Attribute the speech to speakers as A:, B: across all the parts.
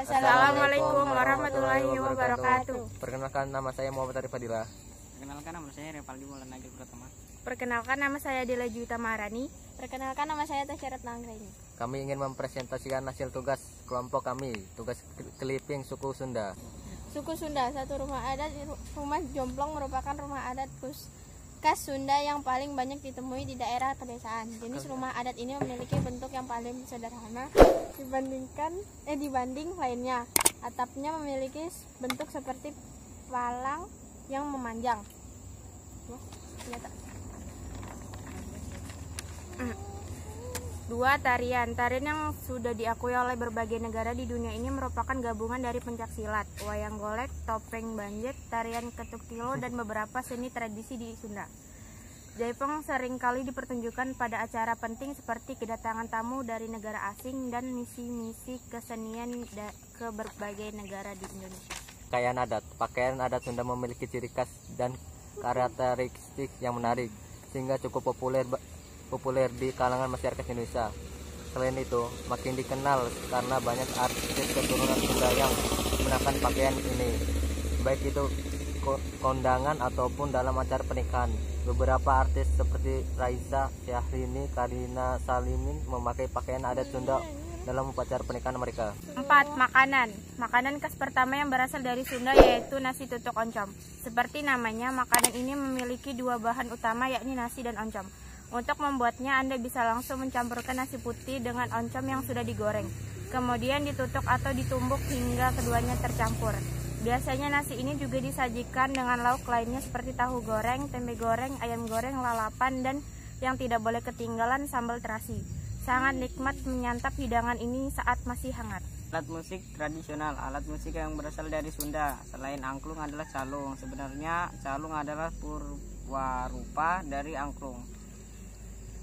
A: Assalamualaikum warahmatullahi wabarakatuh.
B: Perkenalkan, nama saya Muhammad Arif Fadila.
C: Perkenalkan, nama saya Revaldi Maulana Pratama.
A: Perkenalkan, nama saya Dela Juta Maharani.
D: Perkenalkan, nama saya Tasyarat Langgraini.
B: Kami ingin mempresentasikan hasil tugas kelompok kami, tugas keliping suku Sunda.
D: Suku Sunda, satu rumah adat. Rumah Jomplong merupakan rumah adat khas Sunda yang paling banyak ditemui di daerah pedesaan. Jenis rumah adat ini memiliki bentuk yang paling sederhana dibanding lainnya. Atapnya memiliki bentuk seperti palang yang memanjang.
A: Dua, tarian yang sudah diakui oleh berbagai negara di dunia ini merupakan gabungan dari pencaksilat, wayang golek, topeng banjet, tarian ketuk tilo, dan beberapa seni tradisi di Sunda. Jaipong seringkali dipertunjukkan pada acara penting seperti kedatangan tamu dari negara asing dan misi-misi kesenian ke berbagai negara di Indonesia.
B: Pakaian adat. Pakaian adat Sunda memiliki ciri khas dan karakteristik yang menarik, sehingga cukup populer di kalangan masyarakat Indonesia. Selain itu, makin dikenal karena banyak artis keturunan Sunda yang mengenakan pakaian ini, baik itu kondangan ataupun dalam acara pernikahan. Beberapa artis seperti Raisa, Syahrini, Karina Salimin memakai pakaian adat Sunda dalam upacara pernikahan mereka.
A: 4. Makanan khas pertama yang berasal dari Sunda yaitu nasi tutuk oncom. Seperti namanya, makanan ini memiliki dua bahan utama yakni nasi dan oncom. Untuk membuatnya, Anda bisa langsung mencampurkan nasi putih dengan oncom yang sudah digoreng. Kemudian ditutuk atau ditumbuk hingga keduanya tercampur. Biasanya nasi ini juga disajikan dengan lauk lainnya seperti tahu goreng, tempe goreng, ayam goreng, lalapan, dan yang tidak boleh ketinggalan sambal terasi. Sangat nikmat menyantap hidangan ini saat masih hangat.
C: Alat musik tradisional. Alat musik yang berasal dari Sunda selain angklung adalah calung. Sebenarnya calung adalah purwarupa dari angklung,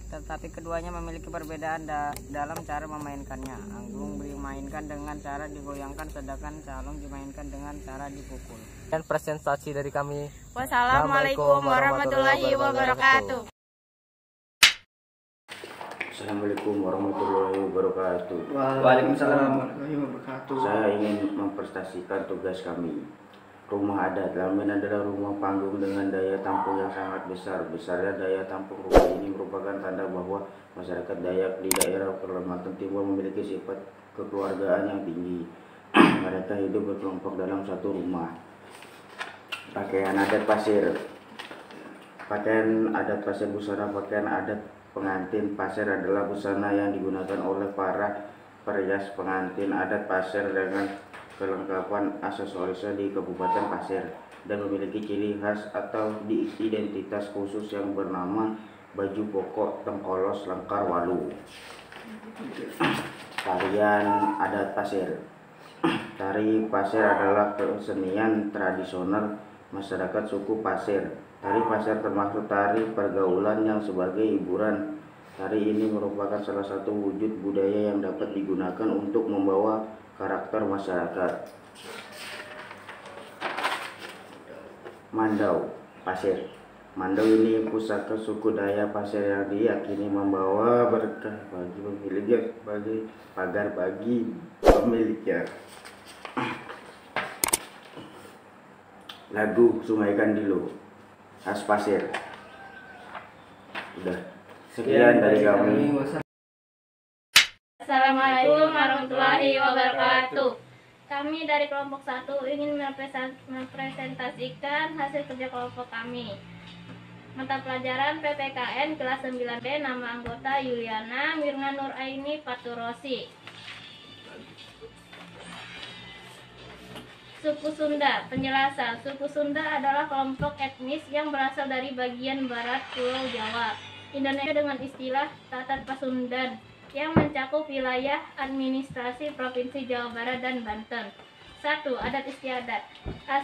C: tetapi keduanya memiliki perbedaan dalam cara memainkannya. Angklung dimainkan dengan cara digoyangkan, sedangkan calung dimainkan dengan cara dipukul.
B: Dan presentasi dari kami.
A: Wassalamualaikum warahmatullahi wabarakatuh.
E: Assalamualaikum warahmatullahi wabarakatuh.
C: Waalaikumsalam warahmatullahi wabarakatuh.
E: Saya ingin mempresentasikan tugas kami. Rumah adat Lamen adalah rumah panggung dengan daya tampung yang sangat besar. Besarnya daya tampung rumah ini merupakan tanda bahwa masyarakat Dayak di daerah Kalimantan Timur memiliki sifat kekeluargaan yang tinggi. Mereka hidup berkelompok dalam satu rumah. Pakaian adat pasir. Pakaian adat pasir busana. Pakaian adat pengantin pasir adalah busana yang digunakan oleh para perias pengantin adat pasir dengan kelengkapan aksesorisnya di Kabupaten Pasir dan memiliki ciri khas atau identitas khusus yang bernama baju pokok tengkolos lengkar walu. Tarian adat pasir. Tari pasir adalah kesenian tradisional masyarakat suku Pasir. Tari pasir termasuk tari pergaulan yang sebagai hiburan. Tari ini merupakan salah satu wujud budaya yang dapat digunakan untuk membawa karakter masyarakat. Mandau Pasir. Mandau ini pusaka suku Dayak Pasir yang diyakini membawa berkah bagi pemiliknya sebagai pagar bagi pemiliknya. Lagu Sungai Kandilo khas Pasir. Udah. Sekian dari kami.
D: Assalamualaikum warahmatullahi wabarakatuh. Kami dari kelompok 1 ingin mempresentasikan hasil kerja kelompok kami. Mata pelajaran PPKN kelas 9B, nama anggota Yuliana Mirna Nuraini Paturosi. Suku Sunda. Penjelasan. Suku Sunda adalah kelompok etnis yang berasal dari bagian barat Pulau Jawa, Indonesia dengan istilah Tatar Pasundan, yang mencakup wilayah administrasi Provinsi Jawa Barat dan Banten. 1. Adat istiadat.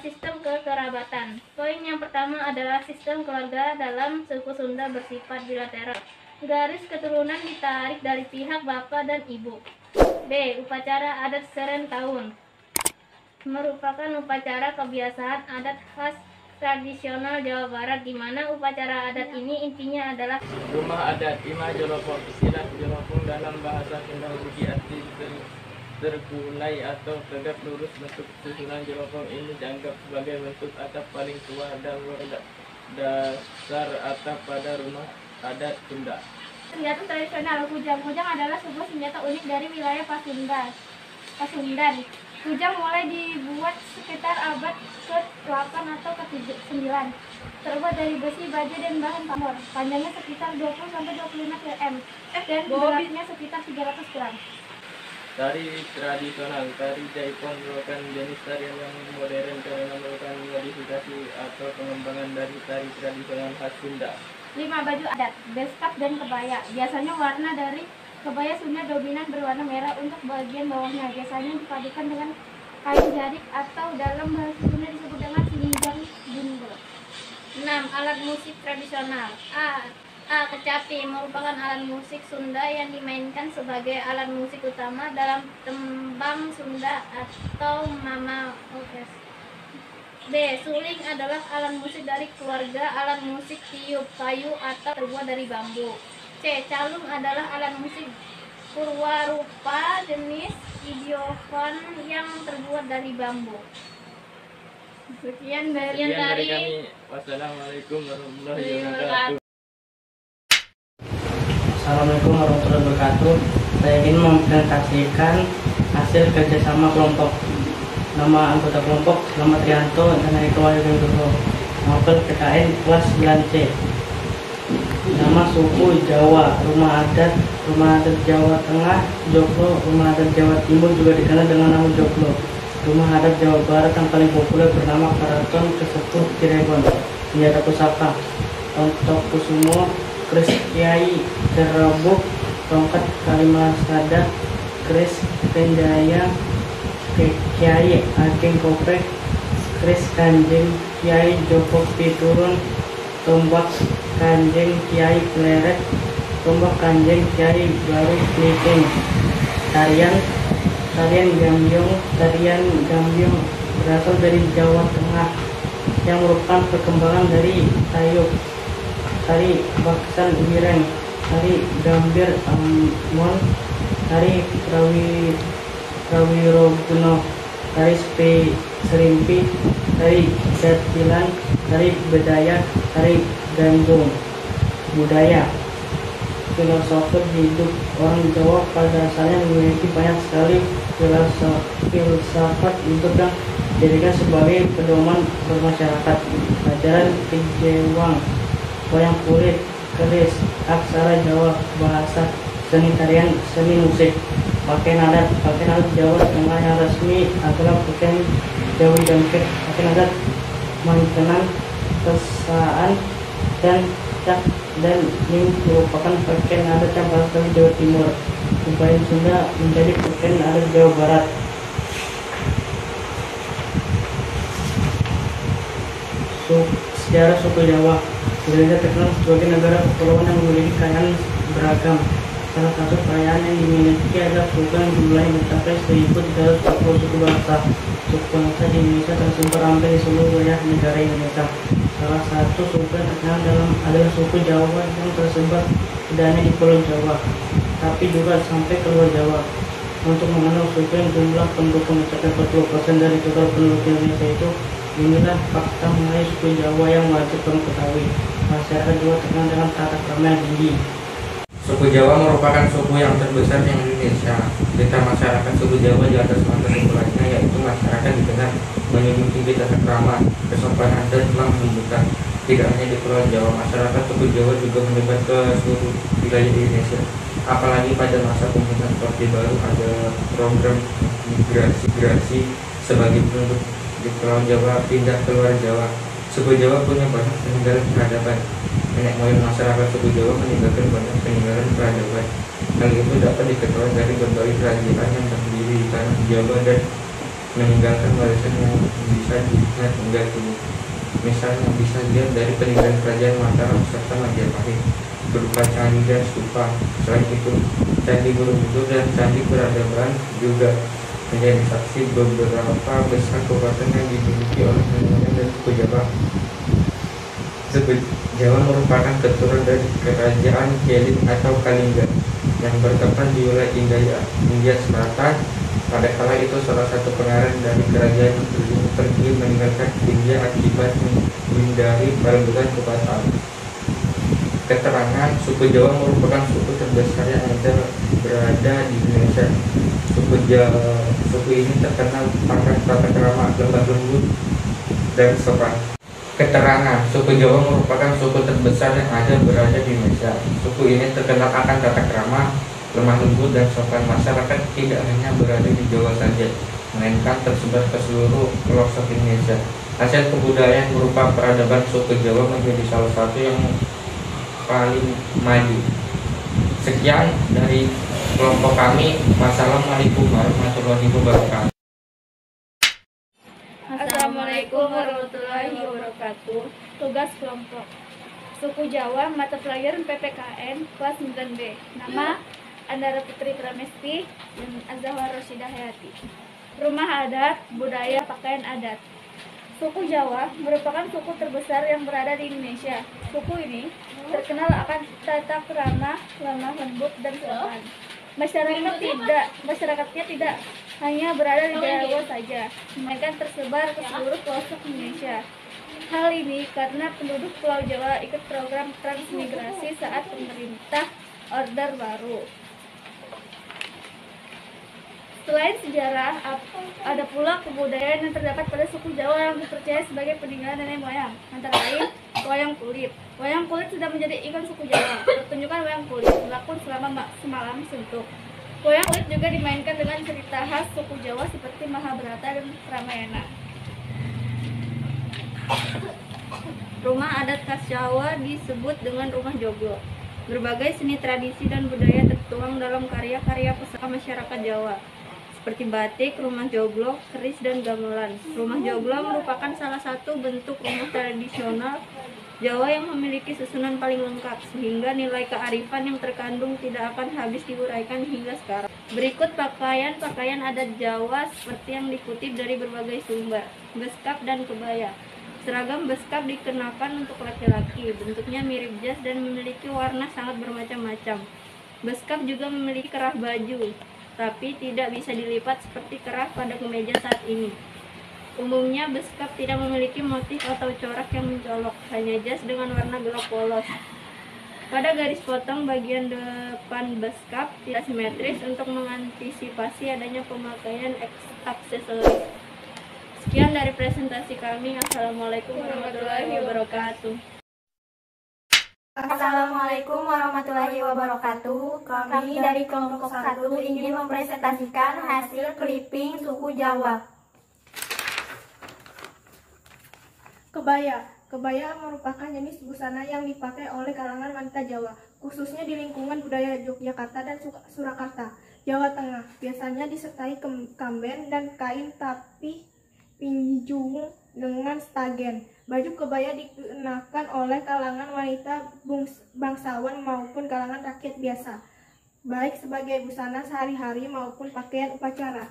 D: Sistem kekerabatan. Poin yang pertama adalah sistem keluarga dalam suku Sunda bersifat bilateral. Garis keturunan ditarik dari pihak bapak dan ibu. B. Upacara adat Serentahun. Merupakan upacara kebiasaan adat khas tradisional Jawa Barat, di mana upacara adat ini intinya adalah
F: rumah adat Ima Jolopong. Istilah Jolopong dalam bahasa Sunda memiliki arti terkulai atau tegak lurus. Bentuk susunan jelopong ini dianggap sebagai bentuk atap paling tua dan dasar atap pada rumah adat Sunda.
D: Senjata tradisional kujang. Kujang adalah sebuah senjata unik dari wilayah Pasundan. Kujang mulai dibuat sekitar abad ke-8 atau ke-9. Terbuat dari besi, baja, dan bahan pamor. Panjangnya sekitar 20-25 cm dan beratnya sekitar 300 gram.
F: Tari tradisional. Tari Jaipong merupakan jenis tarian yang modern karena merupakan modifikasi atau pengembangan dari tari tradisional khas Sunda.
D: 5. Baju adat, beskap dan kebaya. Biasanya warna dari kebaya Sunda dominan berwarna merah untuk bagian bawahnya. Biasanya dipadukan dengan kain jarik atau dalam bahasa Sunda disebut dengan singgang bundel. 6. Alat musik tradisional. Kecapi merupakan alat musik Sunda yang dimainkan sebagai alat musik utama dalam tembang Sunda atau mama orkes. B. Suling adalah alat musik dari keluarga alat musik tiup kayu atau terbuat dari bambu. C. Calung adalah alat musik purwarupa jenis idiofon yang terbuat dari bambu. Sekian dari
F: kami. Wassalamualaikum warahmatullahi wabarakatuh.
C: Assalamualaikum warahmatullahi wabarakatuh. Saya ingin mempresentasikan hasil kerjasama kelompok. Nama anggota kelompok Selamat Rianto dan Eko Wahyudinurho. Novel PKN kelas 9C. Nama suku Jawa, rumah adat Jawa Tengah, Joglo. Rumah adat Jawa Timur juga dikenal dengan nama Joglo. Rumah adat Jawa Barat yang paling populer bernama Keraton Kesepuh Cirebon. Senjata pusaka, Tontok Kusumo, Kris Kiai Cerebuk, Tongkat Kalimasada, Kris Kendaya, Kiai Ageng Koprek, Kris Kanjeng Kiai Joko Piturun, Tombak Kanjeng Kiai Pleret, Tombak Kanjeng Kiai Baru Kliting. Tarian Gambyong berasal dari Jawa Tengah yang merupakan perkembangan dari tayub. Tari Baksan Wireng, tari Gambir Amon, tari Prawiroguno, tari Serimpi, tari Jatilan, tari Bedaya, tari Gandung. Budaya. Filosofi hidup orang Jawa pada dasarnya memiliki banyak sekali filsafat hidup yang dijadikan sebagai pedoman bermasyarakat. Ajaran Kejewang, wayang kulit, keris, aksara Jawa, bahasa, seni tarian, seni musik. Pakaian adat Jawa Tengah yang resmi adalah pakaian Jawi Dangkek. Pakaian adat Mantenan, Pesaan, dan Cak dan ini merupakan pakaian adat yang berasal dari Jawa Timur. Pakaian Sunda menjadi pakaian adat Jawa Barat. Sejarah suku Jawa. Indonesia terkenal sebagai negara kepulauan yang memiliki kekayaan beragam. Salah satu perayaan yang dimiliki adalah suku yang jumlahnya mencapai 1.340 suku bangsa. Suku bangsa di Indonesia tersebar hampir di seluruh wilayah negara Indonesia. Salah satu suku yang terkenal adalah suku Jawa yang tersebar tidak hanya di Pulau Jawa, tapi juga sampai ke luar Jawa. Untuk mengenal suku yang jumlah penduduk mencapai 40% dari total penduduk Indonesia itu, inilah fakta mengenai suku Jawa yang wajib kamu ketahui. Masyarakat Jawa terkenal dengan tata krama yang tinggi.
G: Suku Jawa merupakan suku yang terbesar di Indonesia. Kita masyarakat suku Jawa di atas mata suku lainnya, yaitu masyarakat dikenal menjunjung tinggi tata krama, kesopanan dan kelembutan. Tidak hanya di Pulau Jawa, masyarakat suku Jawa juga menyebar ke seluruh wilayah di Indonesia. Apalagi pada masa pemerintahan Orde Baru ada program migrasi sebagai penduduk di Pulau Jawa pindah ke luar Jawa. Suku Jawa punya banyak peninggalan peradaban. Nenek moyang masyarakat suku Jawa meninggalkan banyak peninggalan peradaban. Hal itu dapat diketahui dari berbagai kerajaan yang berdiri di tanah Jawa dan meninggalkan warisan yang bisa dilihat hingga kini. Misalnya bisa dilihat dari peninggalan kerajaan Mataram serta Majapahit berupa candi dan stupa. Selain itu, candi Borobudur dan candi peradaban juga menjadi saksi beberapa besar kabupaten yang dimiliki oleh nenek dan suku Jawa. Suku Jawa merupakan keturunan dari kerajaan Kelit atau Kalingga yang bertempat di wilayah India Selatan, Pada kala itu salah satu pangeran dari kerajaan pergi meninggalkan India akibat menghindari perebutan kekuasaan. Keterangan suku Jawa merupakan suku terbesar yang berada di Indonesia. Suku ini terkenal akan tata krama, lembah lembut, dan sopan. Keterangan suku Jawa merupakan suku terbesar yang berada di Indonesia. Suku ini terkenal akan tata krama, lemah lembut, dan sopan. Masyarakat tidak hanya berada di Jawa saja, melainkan tersebar ke seluruh pelosok Indonesia. Hasil kebudayaan berupa peradaban suku Jawa menjadi salah satu yang paling maju. Sekian dari kelompok kami. Wassalamualaikum warahmatullahi wabarakatuh.
D: Assalamualaikum warahmatullahi wabarakatuh. Tugas kelompok Suku Jawa, mata pelajaran PPKN kelas 9B. Nama Andara Putri Pramesti dan Azahra Roshidah Hayati. Rumah adat, budaya, pakaian adat. Suku Jawa merupakan suku terbesar yang berada di Indonesia. Suku ini terkenal akan tata krama, lemah lembut, dan sopan. Masyarakatnya tidak hanya berada di Jawa saja, melainkan tersebar ke seluruh pelosok Indonesia. Hal ini karena penduduk Pulau Jawa ikut program transmigrasi saat pemerintah Orde Baru. Selain sejarah, ada pula kebudayaan yang terdapat pada suku Jawa yang dipercaya sebagai peninggalan nenek moyang, antara lain wayang kulit. Wayang kulit sudah menjadi ikon suku Jawa. Pertunjukan wayang kulit berlaku selama semalam suntuk. Wayang kulit juga dimainkan dengan cerita khas suku Jawa seperti Mahabharata dan Ramayana. Rumah adat khas Jawa disebut dengan rumah joglo. Berbagai seni tradisi dan budaya tertuang dalam karya-karya pusaka masyarakat Jawa, seperti batik, rumah joglo, keris, dan gamelan. Rumah joglo merupakan salah satu bentuk rumah tradisional Jawa yang memiliki susunan paling lengkap, sehingga nilai kearifan yang terkandung tidak akan habis diuraikan hingga sekarang. Berikut pakaian adat Jawa seperti yang dikutip dari berbagai sumber. Beskap dan kebaya. Seragam beskap dikenakan untuk laki-laki, bentuknya mirip jas dan memiliki warna sangat bermacam-macam. Beskap juga memiliki kerah baju, tapi tidak bisa dilipat seperti kerah pada kemeja saat ini. Umumnya beskap tidak memiliki motif atau corak yang mencolok, hanya jas dengan warna gelap polos. Pada garis potong bagian depan beskap tidak simetris untuk mengantisipasi adanya pemakaian aksesoris. Sekian dari presentasi kami. Assalamualaikum warahmatullahi wabarakatuh.
A: Assalamualaikum warahmatullahi wabarakatuh. Kami dari kelompok 1 ingin mempresentasikan hasil clipping suku Jawa.
H: Kebaya merupakan jenis busana yang dipakai oleh kalangan wanita Jawa, khususnya di lingkungan budaya Yogyakarta dan Surakarta, Jawa Tengah. Biasanya disertai kamben dan kain tapi pinjung dengan stagen. Baju kebaya dikenakan oleh kalangan wanita bangsawan maupun kalangan rakyat biasa, baik sebagai busana sehari-hari maupun pakaian upacara.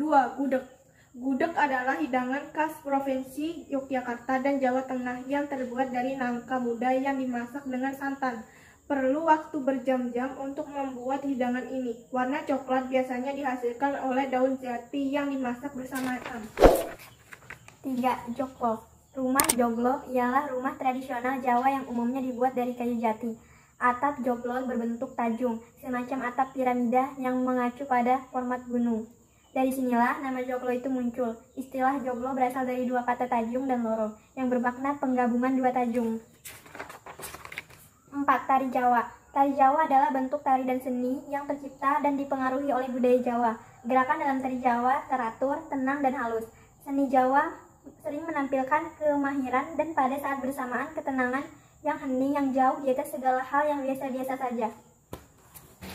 H: 2. Gudeg. Gudeg adalah hidangan khas Provinsi Yogyakarta dan Jawa Tengah yang terbuat dari nangka muda yang dimasak dengan santan. Perlu waktu berjam-jam untuk membuat hidangan ini. Warna coklat biasanya dihasilkan oleh daun jati yang dimasak bersamaan.
A: 3. Joglo. Rumah joglo ialah rumah tradisional Jawa yang umumnya dibuat dari kayu jati. Atap joglo berbentuk tajung, semacam atap piramida yang mengacu pada format gunung. Dari sinilah nama joglo itu muncul. Istilah joglo berasal dari dua kata tajung dan loro, yang bermakna penggabungan dua tajung. 4. Tari Jawa. Tari Jawa adalah bentuk tari dan seni yang tercipta dan dipengaruhi oleh budaya Jawa. Gerakan dalam tari Jawa teratur, tenang, dan halus. Seni Jawa sering menampilkan kemahiran dan pada saat bersamaan ketenangan yang hening yang jauh di atas segala hal yang biasa-biasa saja.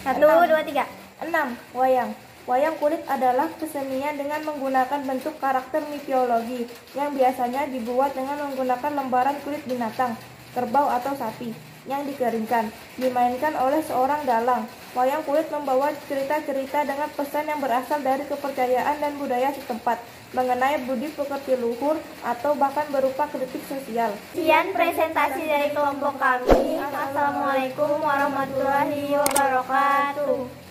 A: 1, 2, 3.
H: 6. Wayang. Wayang kulit adalah kesenian dengan menggunakan bentuk karakter mitologi yang biasanya dibuat dengan menggunakan lembaran kulit binatang, kerbau atau sapi yang dikeringkan, dimainkan oleh seorang dalang. Wayang kulit membawa cerita-cerita dengan pesan yang berasal dari kepercayaan dan budaya setempat mengenai budi pekerti luhur atau bahkan berupa kritik sosial.
A: Sekian presentasi dari kelompok kami. Assalamualaikum warahmatullahi wabarakatuh.